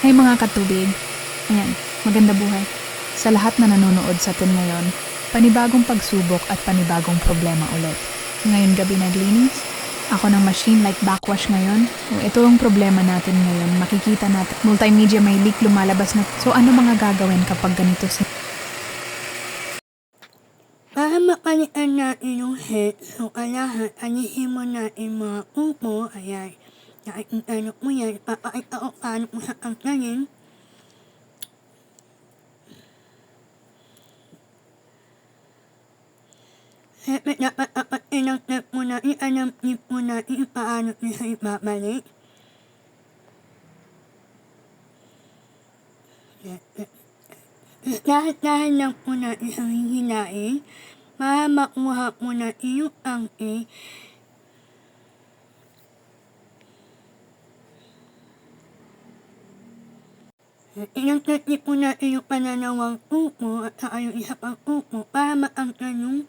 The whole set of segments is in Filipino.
Hey mga katubig, ayan, maganda buhay. Sa lahat na nanonood sa atin ngayon, panibagong pagsubok at panibagong problema ulit. Ngayon gabi naglinis, ako ng machine like backwash ngayon. O ito ang problema natin ngayon, makikita natin. Multimedia may leak lumalabas na. So ano mga gagawin kapag ganito si... Para mapalitan natin yung head, so kailangan alihin mo natin mga upo, ayan. Nakikita mo yan, papakita ko paano mo sa tanggalin. Siyempre dapat inang-tap mo natin, alam-tip mo natin paano nyo siya ibabalik. Dahan-dahan lang po natin siyang hihilain para makuha po natin yung angke. Inang-tip po natin yung pananawang upo at saka yung isa pang upo para maangkan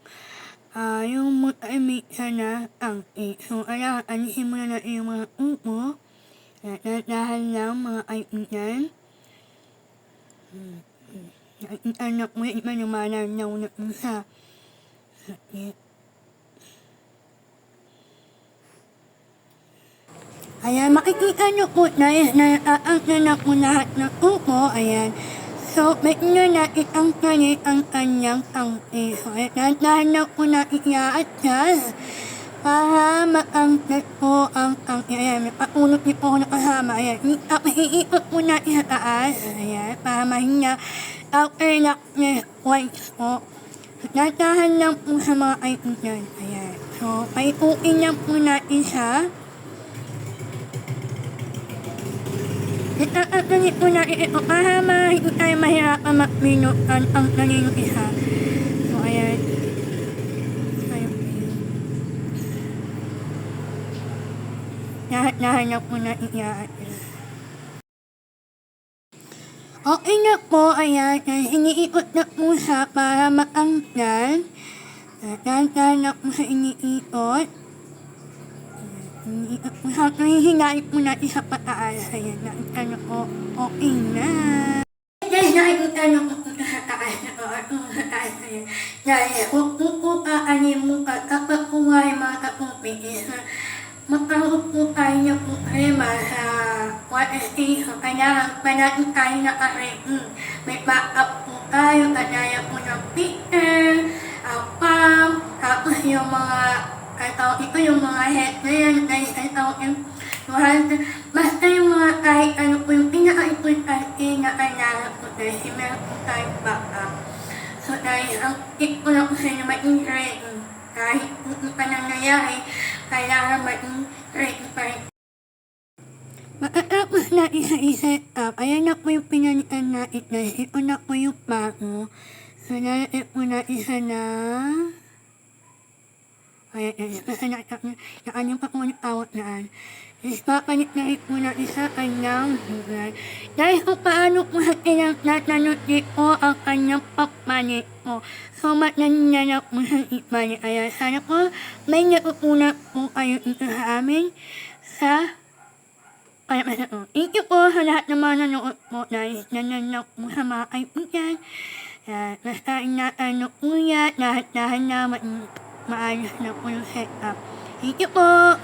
yung multimedia na angke. So, kailangan alisin mo na natin yung mga upo. Dahan lang mga kaibigan. Anak mo, iba lumalanaw na po sa sakit. Ayan, makikita nyo po na naaangkan na po lahat ng upo. Ayan. So, may nyo natin ang kalit ang kanyang angke. So, dahan lang po natin i-a-adjust para maangkat po ang angke. Ayan, may patulog niyo po nakasama. Ayan, iikot po natin sa taas. Ayan, para mahinga alternate points po. Dahan lang po sa mga kaibigan. Ayan. So, paiuin lang po natin siya. Itatatalit po natin ito para hindi tayo mahirapan magpinutan ang kanino isa. So, ayan. Lahat-lahat lang po natin i-a-adjust. Okay na po, ayan. Iniikot na po siya para maangkan. Dahan-dahan na po siya iniikot. Iniikot po siya. Hihinain po natin sa pataas. Ayan, nakita na po. Okay na. Dahil nakikita na po sa taas na po. Sa taas na yan. Dahil huwag po kaanin mo ka kapag kumain mga kapupigis. Magkaroon po tayo na po sa water station. Kailangan pa natin tayo naka-ready. May backup po tayo, kagaya po ng picture, pump, tapos yung mga, ito yung mga head na yan, basta yung mga kahit ano po yung pinaka-importante na kailangan po dahil meron po tayong backup. So dahil ang tip ko na po sa inyo maging ready. Kahit hindi pa nangyayari, kailangan maging ready pa rin. Makatapos natin sa i-set up, ayan na po yung pinalitan natin dahil ito na po yung bago. So, natin po natin siya na... Ayan, yung pa po yung awat naan. Papalit na rin po natin sa kanyang lugar. Dahil kung paano po sa tinatanotik po ang kanyang pagpalit po. So, matnan na po sa ipalit. Ayan, sana po may natutunan po kayo ito sa amin sa thank you po sa lahat ng mga nanood po dahil nananaw po sa mga kaibigan. Basta inaano po yan, lahat-lahat na maayos na po yung setup. Thank you po!